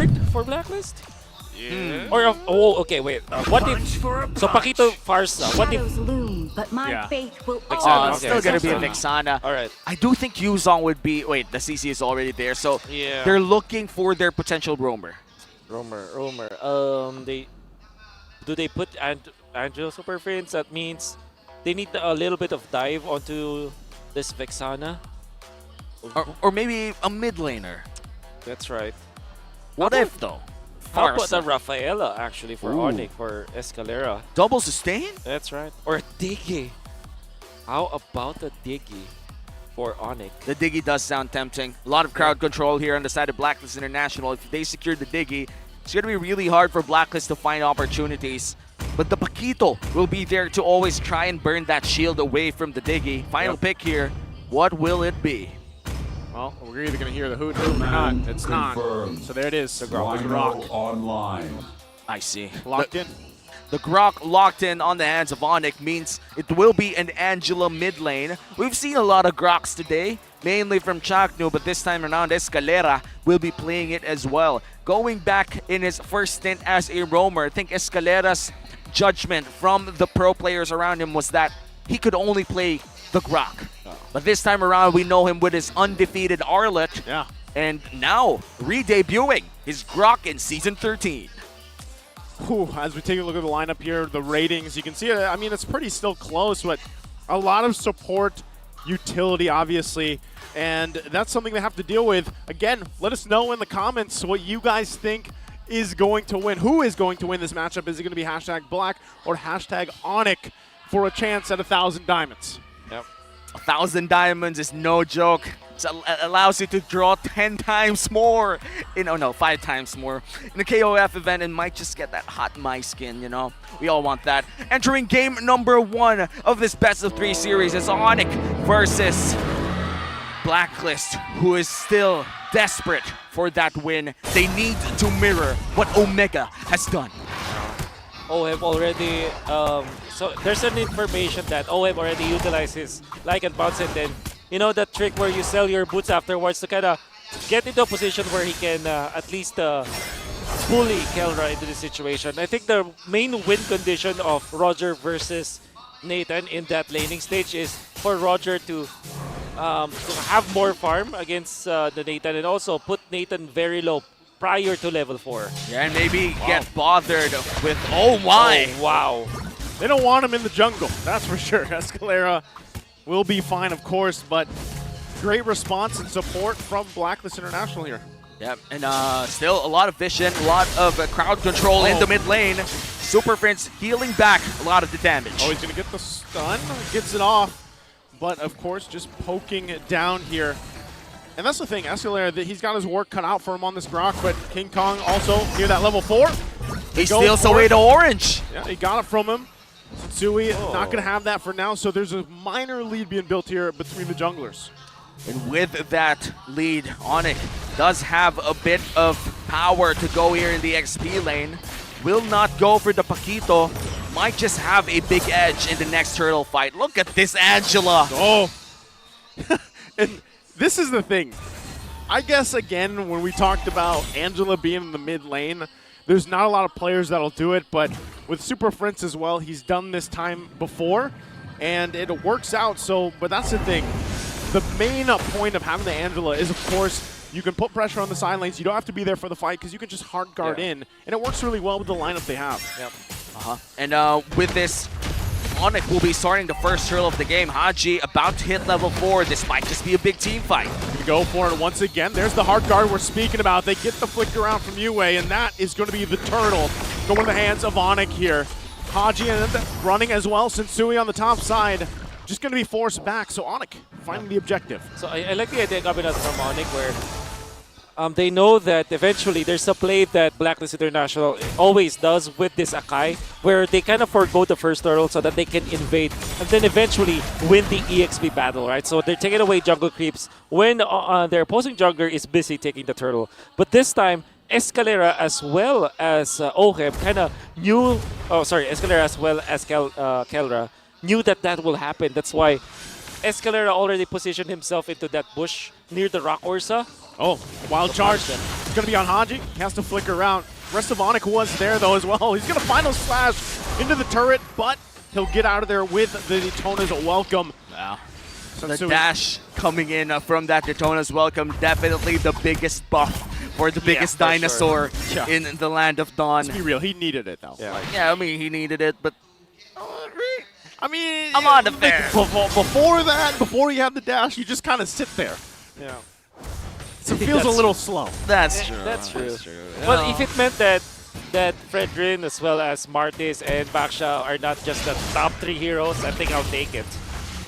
ward for Blacklist? Yeah. Or oh, okay, wait. What if so Paquito Farsa? What if? Shadows loom, but my faith will Vexana, always okay. Still gonna be a protect me. Vexana. All right. I do think Yuzong would be. Wait, the CC is already there, so Yeah. they're looking for their potential roamer. Roamer. Do they put Angelo Super Friends? That means they need a little bit of dive onto this Vexana. Or maybe a mid laner. That's right. What How if though? How about Farsa. the Rafaela actually for Ooh. ONIC for Escalera? Double sustain? That's right. Or Diggy. How about the Diggy for ONIC? The Diggy does sound tempting. A lot of crowd control here on the side of Blacklist International. If they secure the Diggy, it's going to be really hard for Blacklist to find opportunities. But the Paquito will be there to always try and burn that shield away from the Diggy. Final pick here. What will it be? Well, we're either going to hear the hoot or not. It's not. So there it is. The Grok. Online. I see. Locked in. The Grok locked in on the hands of ONIC means it will be an Angela mid lane. We've seen a lot of Groks today, mainly from Chaknu, but this time around Escalera will be playing it as well. Going back in his first stint as a roamer, I think Escalera's judgment from the pro players around him was that he could only play the Grok. But this time around, we know him with his undefeated Arlet. Yeah. And now, re-debuting his Grok in Season 13. Whew, as we take a look at the lineup here, the ratings, you can see it. I mean, it's pretty still close, but a lot of support, utility, obviously, and that's something they have to deal with. Again, let us know in the comments what you guys think is going to win. Who is going to win this matchup? Is it going to be hashtag Black or hashtag ONIC for a chance at 1,000 diamonds? Yep. 1,000 diamonds is no joke. It allows you to draw 10 times more. No, 5 times more. In the KOF event, and might just get that hot my skin, you know? We all want that. Entering game number 1 of this best of 3 series is ONIC versus Blacklist, who is still desperate for that win. They need to mirror what Omega has done. OM already, so there's an information that OM already utilized his like and bounce, and then, you know that trick where you sell your boots afterwards to kind of get into a position where he can at least bully Kelra into the situation. I think the main win condition of Roger versus Nathan in that laning stage is for Roger to have more farm against the Nathan, and also put Nathan very low prior to level 4. Yeah, and maybe get bothered with, oh my! Oh, wow. They don't want him in the jungle, that's for sure. Escalera will be fine, of course, but great response and support from Blacklist International here. Yep, and still a lot of vision, a lot of crowd control in the mid lane. Super Prince healing back a lot of the damage. Oh, he's going to get the stun, gets it off, but of course just poking it down here. And that's the thing, Escalera, that he's got his work cut out for him on this Grok, but King Kong also near that level 4. He steals away the orange. Yeah, he got it from him. Sensui not going to have that for now, so there's a minor lead being built here between the junglers. And with that lead, ONIC does have a bit of power to go here in the XP lane. Will not go for the Paquito. Might just have a big edge in the next turtle fight. Look at this Angela. Oh. And this is the thing. I guess, again, when we talked about Angela being in the mid lane, there's not a lot of players that'll do it, but with Super Prince as well, he's done this time before, and it works out. So, but that's the thing. The main point of having the Angela is, of course, you can put pressure on the side lanes. You don't have to be there for the fight because you can just hard guard in, and it works really well with the lineup they have. Yep. And with this, ONIC will be starting the first turtle of the game. Haji about to hit level 4. This might just be a big team fight. Gonna go for it once again. There's the hard guard we're speaking about. They get the flicker out from Yue, and that is going to be the turtle going in the hands of ONIC here. Haji and running as well. Sensui on the top side. Just going to be forced back, so ONIC finding the objective. So I like the idea coming out from ONIC where they know that eventually there's a play that Blacklist International always does with this Akai, where they kind of forego the first turtle so that they can invade and then eventually win the EXP battle, right? So they're taking away jungle creeps when their opposing jungler is busy taking the turtle. But this time, Escalera as well as Ohem kind of knew, Escalera as well as Kelra knew that that will happen. That's why Escalera already positioned himself into that bush near the Rock Ursa, Oh, wild charge. It's going to be on Haji. He has to flicker around. Rest of ONIC was there, though, as well. He's going to final slash into the turret, but he'll get out of there with the Daytona's welcome. Wow. The Sensui. dash coming in from that Daytona's welcome, definitely the biggest buff for the biggest for dinosaur sure. in the land of Dawn. Let's be real, he needed it, though. Yeah. Like, Yeah, I mean, he needed it, but I mean, I'm on the fair. Before that, before he had the dash, you just kind of sit there. Yeah. So it feels a That's little slow. that's true. That's true. That's true. Well, if it meant that Fredrin as well as Martis and Baksha are not just the top 3 heroes, I think I'll take it.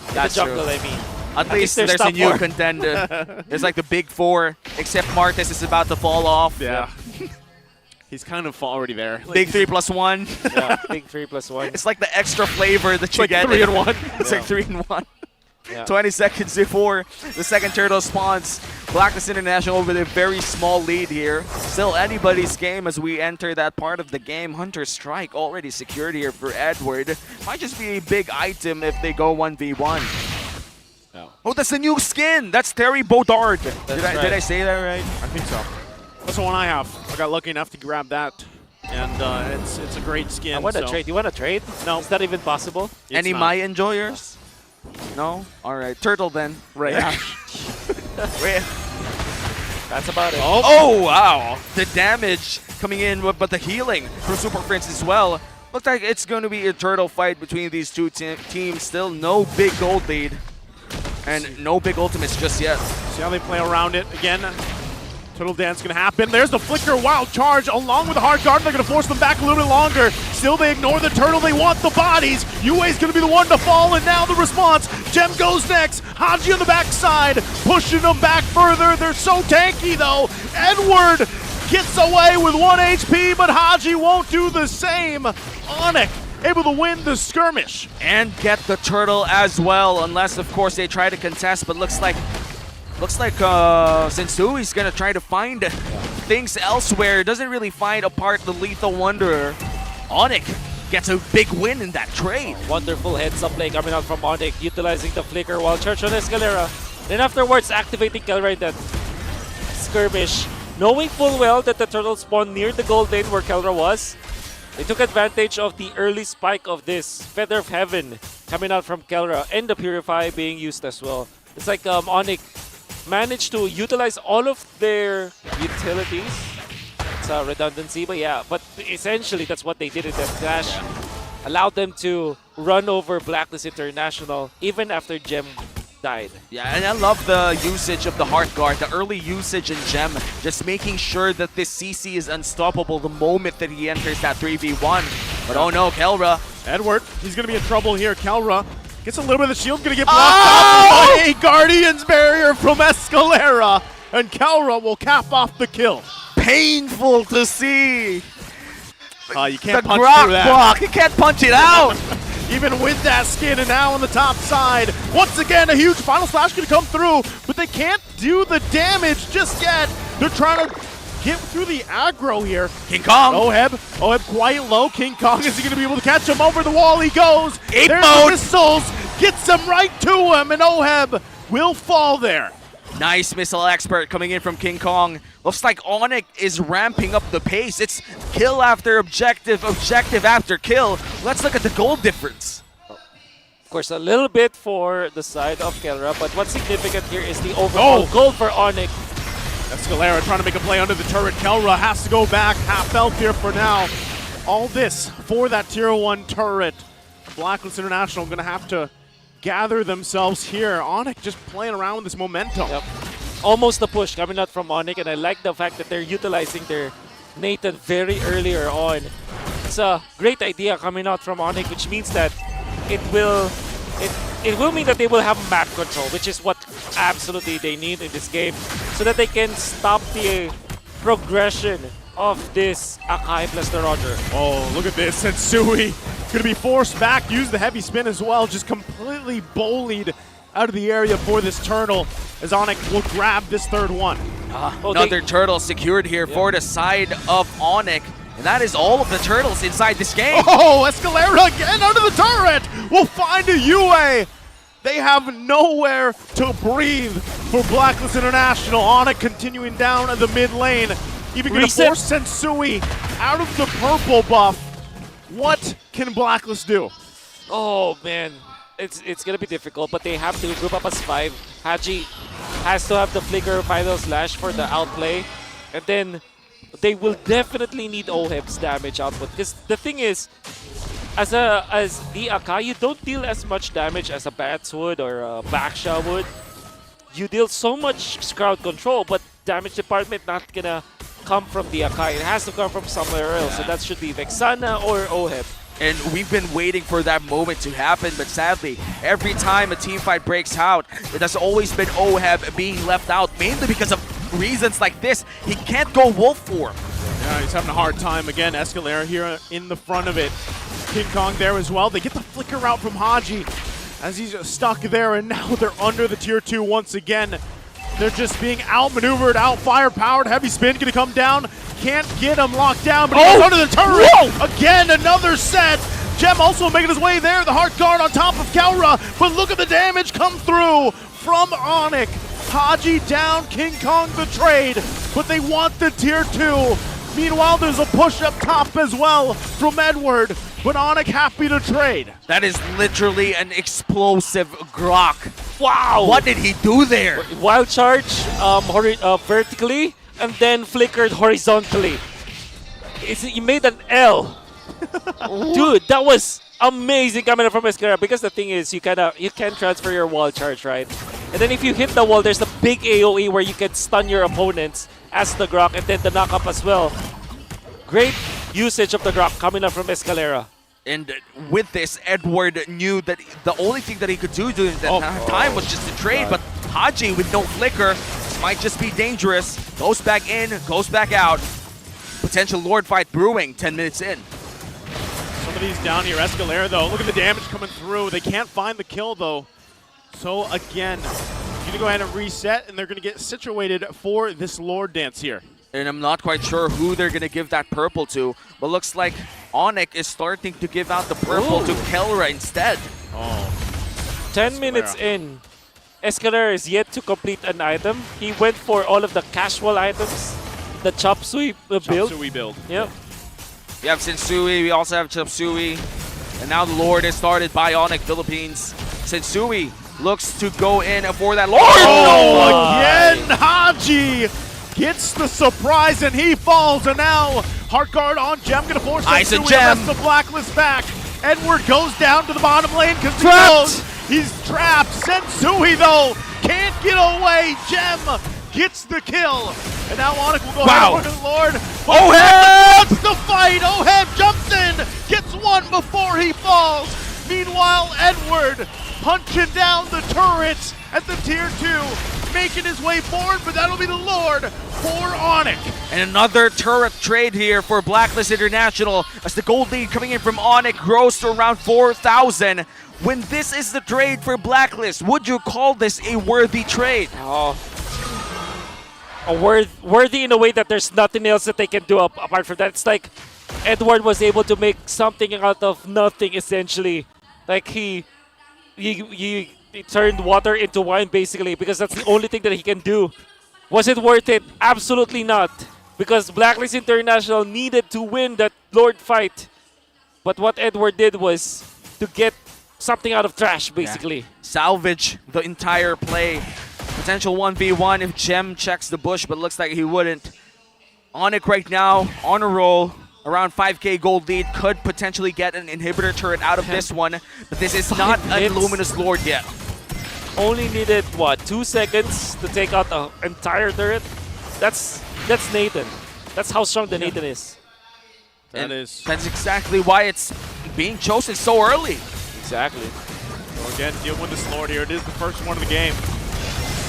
In That's the jungle, true. I mean. At least there's there's a top new 4. contender. There's like the big 4, except Martis is about to fall off. Yeah. He's kind of already there. Like, Big 3+1. Yeah, big 3+1. It's like the extra flavor that you like get. 3 and 1. It's Yeah. like 3 and 1. Yeah. 20 seconds before the second turtle spawns. BLACKLIST International with a very small lead here. Still anybody's game as we enter that part of the game. Hunter Strike already secured here for Edward. Might just be a big item if they go 1v1. No. Oh, that's a new skin. That's Terry Bodard. Did I right. say that right? I think so. That's the one I have. I got lucky enough to grab that, and it's a great skin. I want to so. trade. You want to trade? No. Is that even possible? It's Any not. my enjoyers? No? Alright. Turtle then. Right. Wait. That's about it. Oh, wow. The damage coming in, but the healing from Super Prince as well. Looks like it's going to be a turtle fight between these two teams. Still no big gold lead. And no big ultimates just yet. See how they play around it again. Turtle dance gonna happen. There's the flicker, wild charge along with the hard guard. They're gonna force them back a little bit longer. Still they ignore the turtle. They want the bodies. Yue's gonna be the one to fall, and now the response. Gem goes next. Haji on the backside, pushing them back further. They're so tanky though. Edward gets away with 1 HP, but Haji won't do the same. ONIC able to win the skirmish. And get the turtle as well, unless of course they try to contest, but looks like Sensui's gonna try to find things elsewhere. Doesn't really find apart the Lethal Wanderer. ONIC gets a big win in that trade. Wonderful heads-up play coming out from ONIC, utilizing the flicker while Church on Escalera. Then afterwards, activating Kelra in that skirmish. Knowing full well that the turtle spawned near the gold lane where Kelra was, they took advantage of the early spike of this Feather of Heaven coming out from Kelra and the Purify being used as well. It's like ONIC managed to utilize all of their utilities. It's a redundancy, but yeah. But essentially, that's what they did in that clash. Allowed them to run over BLACKLIST International even after Gem died. Yeah, and I love the usage of the Heart Guard, the early usage in Gem, just making sure that this CC is unstoppable the moment that he enters that 3v1. But oh no, Kelra. Edward, he's gonna be in trouble here. Kelra gets a little bit of the shield, gonna get blocked up by a Guardian's Barrier from Escalera, and Kelra will cap off the kill. Painful to see. You The can't punch Grok through that. block, he can't punch it out. Even with that skin, and now on the top side, once again, a huge final slash gonna come through, but they can't do the damage just yet. They're trying to get through the aggro here. King Kong. Oheb quite low. King Kong, is he going to be able to catch him over the wall? He goes. Ape There's mode. the missiles. Gets him right to him, and Oheb will fall there. Nice missile expert coming in from King Kong. Looks like ONIC is ramping up the pace. It's kill after objective, objective after kill. Let's look at the goal difference. Of course, a little bit for the side of Kelra, but what's significant here is the overall goal for ONIC. Escalera trying to make a play under the turret. Kelra has to go back. Half health here for now. All this for that tier 1 turret. BLACKLIST International going to have to gather themselves here. ONIC just playing around with this momentum. Yep. Almost the push coming out from ONIC, and I like the fact that they're utilizing their Nathan very earlier on. It's a great idea coming out from ONIC, which means that it will mean that they will have map control, which is what absolutely they need in this game, so that they can stop the progression of this Akai plus the Roger. Oh, look at this. Sensui going to be forced back, use the heavy spin as well, just completely bullied out of the area for this turtle as ONIC will grab this third one. Another turtle secured here for the side of ONIC. And that is all of the turtles inside this game. Oh, Escalera again under the turret! We'll find a Yue! They have nowhere to breathe for Blacklist International. ONIC continuing down in the mid lane. Even going to force Sensui out of the purple buff. What can Blacklist do? Oh man, it's gonna be difficult, but they have to group up as 5. Haji has to have the flicker final slash for the outplay, and then they will definitely need OHEB's damage output. Because the thing is, as the Akai, you don't deal as much damage as a Bats would or a Baksha would. You deal so much crowd control, but damage department not gonna come from the Akai. It has to come from somewhere else, so that should be Vexana or OHEB. And we've been waiting for that moment to happen, but sadly, every time a team fight breaks out, it has always been OHEB being left out, mainly because of reasons like this. He can't go Wolf form. Yeah, he's having a hard time. Again, Escalera here in the front of it. King Kong there as well. They get the flicker out from Haji as he's stuck there, and now they're under the tier 2 once again. They're just being outmaneuvered, out-firepowered. Heavy spin gonna come down. Can't get him locked down, but he goes under the turret. Whoa! Again, another set. Gem also making his way there. The heart guard on top of Kaura, but look at the damage come through from ONIC. Haji down, King Kong the trade, but they want the tier 2. Meanwhile, there's a push up top as well from Edward, but ONIC happy to trade. That is literally an explosive Grok. Wow! What did he do there? Wild charge vertically, and then flickered horizontally. He made an L. Dude, that was amazing coming from Escalera, because the thing is, you can transfer your wall charge, right? And then if you hit the wall, there's a big AoE where you can stun your opponents as the Grok, and then the knock-up as well. Great usage of the Grok coming up from Escalera. And with this, Edward knew that the only thing that he could do during that time was just to trade, but Haji with no flicker might just be dangerous. Goes back in, goes back out. Potential Lord fight brewing 10 minutes in. Some of these down here. Escalera, though, look at the damage coming through. They can't find the kill, though. So, again, you're going to go ahead and reset, and they're going to get situated for this Lord dance here. And I'm not quite sure who they're going to give that purple to, but looks like ONIC is starting to give out the purple to Kelra instead. 10 minutes in, Escalera is yet to complete an item. He went for all of the casual items, the Chop Suey build. Chop Suey build. Yep. We have Sensui, we also have Chop Suey, and now the Lord is started by ONIC Philippines. Sensui looks to go in for that Lord! Again, Haji gets the surprise, and he falls, and now Heart Guard on Gem, gonna force Sensui to press the Blacklist back. Edward goes down to the bottom lane because he knows he's trapped. Sensui, though, can't get away. Gem gets the kill, and now ONIC will go ahead and look at the Lord. OHEB wants the fight. OHEB jumps in, gets one before he falls. Meanwhile, Edward punching down the turrets at the tier 2, making his way forward, but that'll be the Lord for ONIC. And another turret trade here for Blacklist International as the gold lead coming in from ONIC grows to around 4,000. When this is the trade for Blacklist, would you call this a worthy trade? Worthy in a way that there's nothing else that they can do apart from that. It's like Edward was able to make something out of nothing, essentially. Like he turned water into wine, basically, because that's the only thing that he can do. Was it worth it? Absolutely not. Because Blacklist International needed to win that Lord fight. But what Edward did was to get something out of trash, basically. Salvage the entire play. Potential 1v1 if Gem checks the bush, but looks like he wouldn't. ONIC right now on a roll. Around 5k gold lead, could potentially get an inhibitor turret out of this one, but this is not a Luminous Lord yet. Only needed, what, 2 seconds to take out the entire turret? That's Nathan. That's how strong the Nathan is. That's exactly why it's being chosen so early. Exactly. So again, dealing with this Lord here. It is the first one of the game.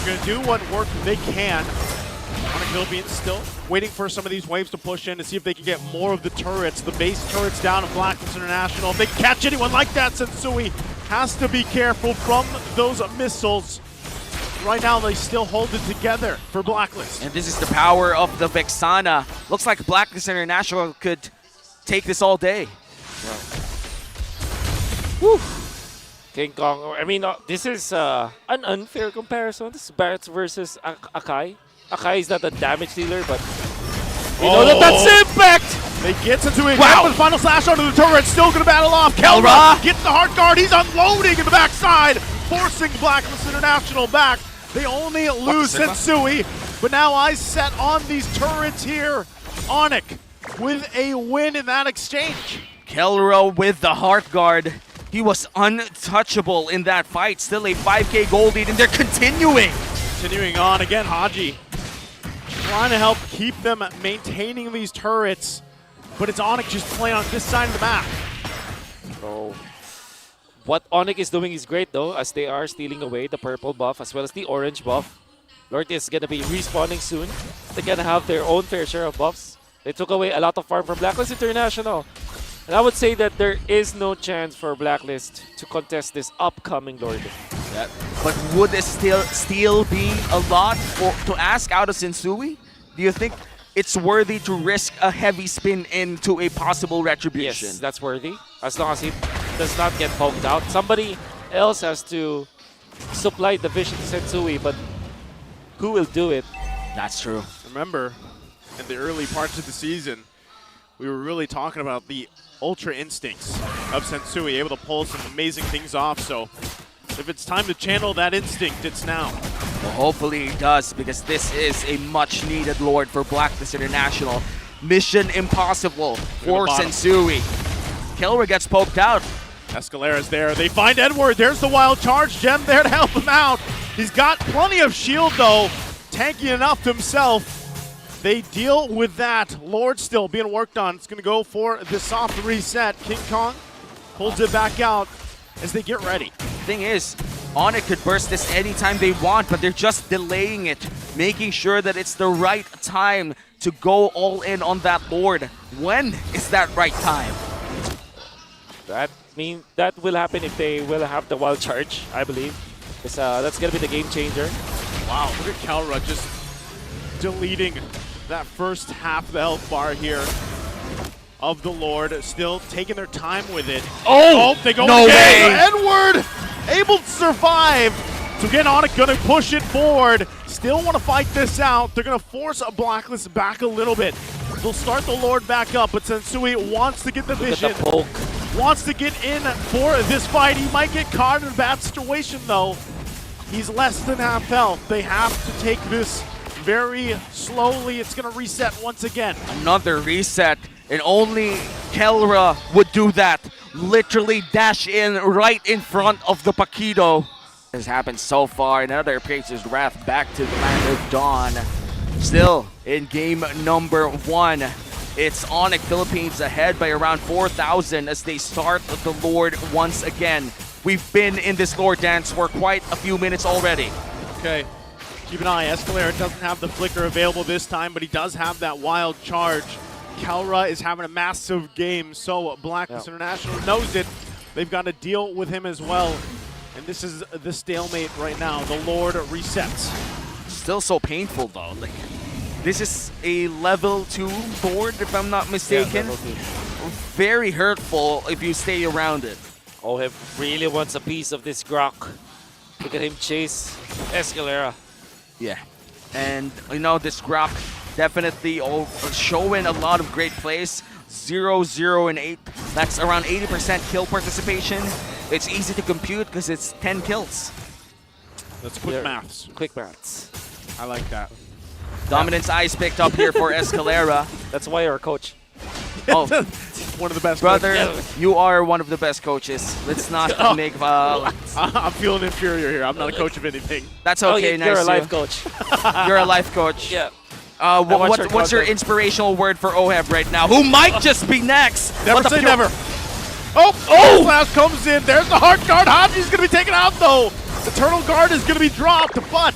They're going to do what work they can. ONIC Philippines still waiting for some of these waves to push in to see if they can get more of the turrets, the base turrets down in Blacklist International. If they catch anyone like that, Sensui has to be careful from those missiles. Right now, they still hold it together for Blacklist. And this is the power of the Vexana. Looks like Blacklist International could take this all day. Woo. King Kong. I mean, this is an unfair comparison. This is Barretts versus Akai. Akai is not a damage dealer, but you know that's impact! They get into it. Wow. Wow. The final slash onto the turret. Still going to battle off. Kelra Kelra gets the hard guard. He's unloading in the backside, forcing BLACKLIST International back. They only lose Sensui, but now eyes set on these turrets here. ONIC with a win in that exchange. Kelra with the heart guard. He was untouchable in that fight. Still a 5K gold lead, and they're continuing. Continuing on again, Haji trying to help keep them maintaining these turrets, but it's ONIC just playing on this side of the map. So, what ONIC is doing is great though, as they are stealing away the purple buff as well as the orange buff. Lord is going to be respawning soon. They're going to have their own fair share of buffs. They took away a lot of farm from BLACKLIST International. And I would say that there is no chance for BLACKLIST to contest this upcoming Lord. But would it still be a lot to ask out of Sensui? Do you think it's worthy to risk a heavy spin into a possible retribution? Yes, that's worthy. As long as he does not get poked out. Somebody else has to supply the vision to Sensui, but who will do it? That's true. Remember, in the early parts of the season, we were really talking about the ultra instincts of Sensui, able to pull some amazing things off. So if it's time to channel that instinct, it's now. Well, hopefully he does, because this is a much-needed Lord for BLACKLIST International. Mission impossible for Sensui. Kelra gets poked out. Escalera's there. They find Edward. There's the wild charge gem there to help him out. He's got plenty of shield, though. Tanky enough himself. They deal with that. Lord still being worked on. It's going to go for the soft reset. King Kong pulls it back out as they get ready. Thing is, ONIC could burst this anytime they want, but they're just delaying it, making sure that it's the right time to go all in on that Lord. When is that right time? That will happen if they will have the wild charge, I believe. Because that's going to be the game changer. Wow, look at Kelra just deleting that first half of the health bar here of the Lord. Still taking their time with it. Oh, they go no again. way. Edward able to survive. So again, ONIC gonna push it forward. Still want to fight this out. They're gonna force a BLACKLIST back a little bit. They'll start the Lord back up, but Sensui wants to get the vision. Look at the poke. Wants to get in for this fight. He might get caught in a bad situation though. He's less than half health. They have to take this very slowly. It's gonna reset once again. Another reset, and only Kelra would do that. Literally dash in right in front of the Paquito. Has happened so far. Another Pacers Wrath back to the land of Dawn. Still in game number 1. It's ONIC Philippines ahead by around 4,000 as they start the Lord once again. We've been in this Lord dance for quite a few minutes already. Okay, keep an eye. Escalera doesn't have the flicker available this time, but he does have that wild charge. Kelra is having a massive game, so BLACKLIST International knows it. They've got to deal with him as well. And this is the stalemate right now. The Lord resets. Still so painful though. Like, this is a level 2 Lord, if I'm not mistaken. Yeah, level 2. Very hurtful if you stay around it. OHIP really wants a piece of this Grok. Look at him chase Escalera. Yeah, and you know, this Grok definitely showing a lot of great plays. 0, 0, and 8. That's around 80% kill participation. It's easy to compute because it's 10 kills. That's quick maths. Quick maths. I like that. Dominance Eyes picked up here for Escalera. That's why you're a coach. Oh, One of the best. brother, coaches. you are one of the best coaches. Let's not make... I'm feeling inferior here. I'm not a coach of anything. That's okay, you're nice. a life coach. You're a life coach. Yeah. What's your inspirational word for OHEB right now? Who might just be next? Never say never. Oh! Flash comes in. There's the hard guard. Haji's going to be taken out, though. The Eternal Guard is going to be dropped, but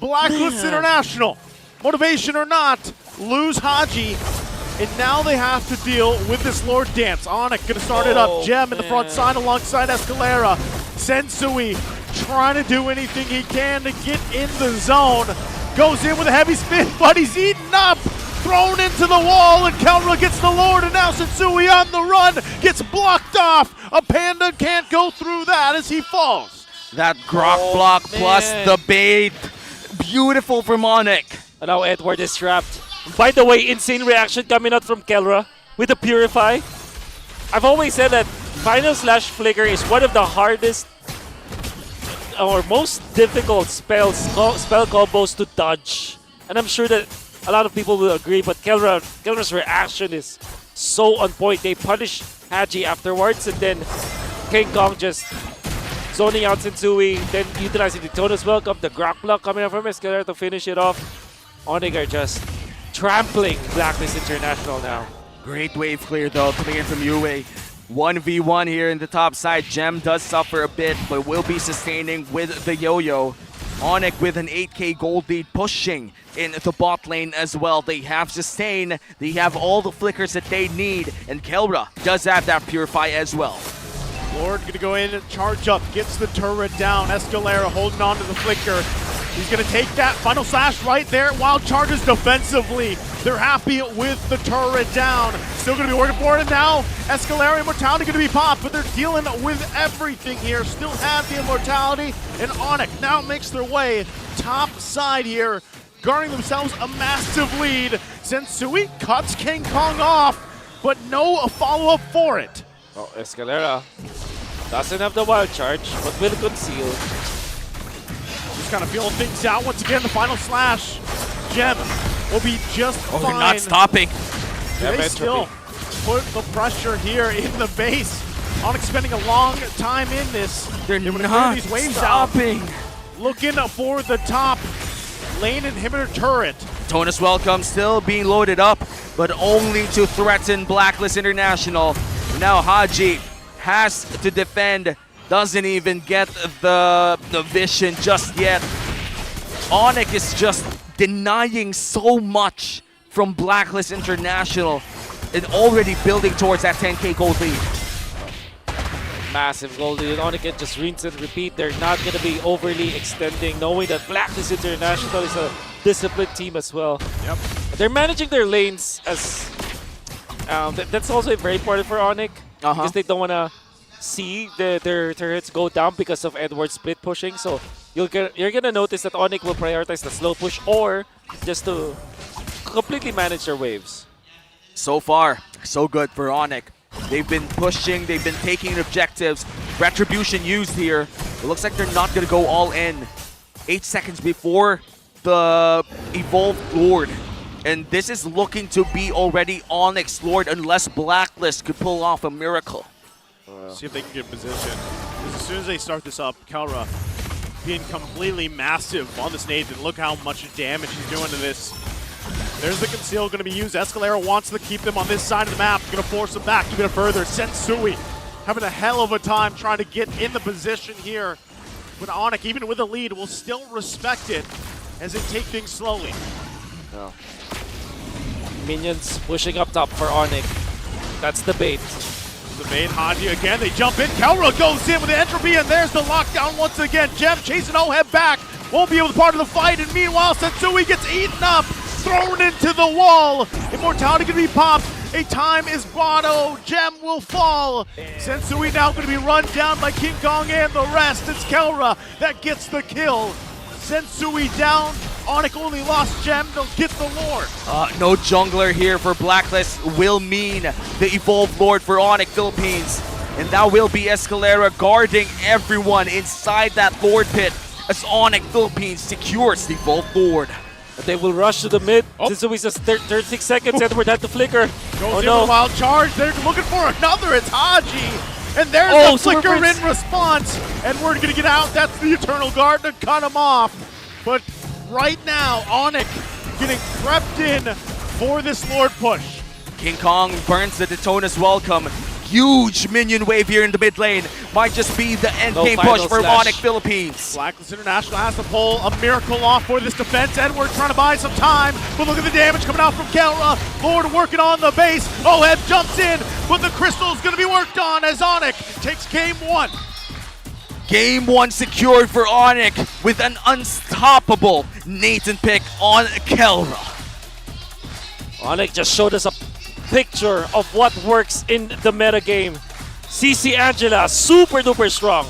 BLACKLIST International, motivation or not, lose Haji. And now they have to deal with this Lord Dance. ONIC going to start it up. Gem in the front side alongside Escalera. Sensui trying to do anything he can to get in the zone. Goes in with a heavy spin, but he's eaten up thrown into the wall, and Kelra gets the Lord, and now Sensui on the run, gets blocked off. A Panda can't go through that as he falls. That Grok block plus the bait. Beautiful from ONIC. And now Edward is trapped. By the way, insane reaction coming out from Kelra with the Purify. I've always said that Final Slash Flicker is one of the hardest or most difficult spell combos to dodge. And I'm sure that a lot of people will agree, but Kelra's reaction is so on point. They punish Haji afterwards, and then King Kong just zoning out Sensui, then utilizing the Tonus Welcome, the Grok block coming out from Escalera to finish it off. ONIC are just trampling Blacklist International now. Great wave clear though, coming in from Yue. 1v1 here in the top side. Gem does suffer a bit, but will be sustaining with the yo-yo. ONIC with an 8k gold lead pushing in the bot lane as well. They have sustain, they have all the flickers that they need, and Kelra does have that Purify as well. Lord gonna go in and charge up, gets the turret down. Escalera holding on to the flicker. He's gonna take that Final Slash right there while charges defensively. They're happy with the turret down. Still gonna be working for it, and now Escalera Immortality gonna be popped, but they're dealing with everything here. Still have the Immortality, and ONIC now makes their way top side here, guarding themselves a massive lead. Sensui cuts King Kong off, but no follow-up for it. Oh, Escalera doesn't have the wild charge, but will conceal. Just kind of feeling things out. Once again, the Final Slash. Gem will be just fine. They're not stopping. They still put the pressure here in the base. ONIC spending a long time in this. They're gonna not clear these waves stopping. out. Looking for the top lane inhibitor turret. Tonus Welcome still being loaded up, but only to threaten Blacklist International. Now Haji has to defend, doesn't even get the vision just yet. ONIC is just denying so much from Blacklist International and already building towards that 10k gold lead. Massive goal lead. ONIC can just rinse and repeat. They're not going to be overly extending, knowing that Blacklist International is a disciplined team as well. Yep. They're managing their lanes as... that's also very important for ONIC, because they don't want to see their turrets go down because of Edward's split pushing. So you're gonna notice that ONIC will prioritize the slow push or just to completely manage their waves. So far, so good for ONIC. They've been pushing, they've been taking objectives. Retribution used here. It looks like they're not gonna go all in. 8 seconds before the Evolved Lord. And this is looking to be already ONIC's Lord unless Blacklist could pull off a miracle. See if they can get in position. Because as soon as they start this up, Kelra being completely massive on this Nathan. Look how much damage he's doing to this. There's the conceal going to be used. Escalera wants to keep them on this side of the map. Going to force them back even further. Sensui having a hell of a time trying to get in the position here. But ONIC, even with a lead, will still respect it as they take things slowly. Oh. Minions pushing up top for ONIC. That's the bait. The main Haji again, they jump in. Kelra goes in with the entropy, and there's the lockdown once again. Gem chasing Oheb back. Won't be able to be part of the fight, and meanwhile, Sensui gets eaten up, thrown into the wall. Immortality can be popped. A time is Guado. Gem will fall. Sensui now going to be run down by King Kong and the rest. It's Kelra that gets the kill. Sensui down. ONIC only lost Gem. They'll get the Lord. No jungler here for Blacklist will mean the Evolved Lord for ONIC Philippines. And that will be Escalera guarding everyone inside that Lord pit as ONIC Philippines secures the Evolved Lord. They will rush to the mid. Sensui's just 36 seconds. Edward had to flicker. Goes in with a wild charge. They're looking for another. It's Haji. And there's the flicker in response. Edward going to get out. That's the Eternal Guard to cut him off. But right now, ONIC getting crept in for this Lord push. King Kong burns the Tonus Welcome. Huge minion wave here in the mid lane. Might just be the end game push for ONIC Philippines. Blacklist International has to pull a miracle off for this defense. Edward trying to buy some time, but look at the damage coming out from Kelra. Lord working on the base. Oheb jumps in, but the crystal's going to be worked on as ONIC takes game one. Game one secured for ONIC with an unstoppable Nathan pick on Kelra. ONIC just showed us a picture of what works in the meta game. CC Angela, super duper strong.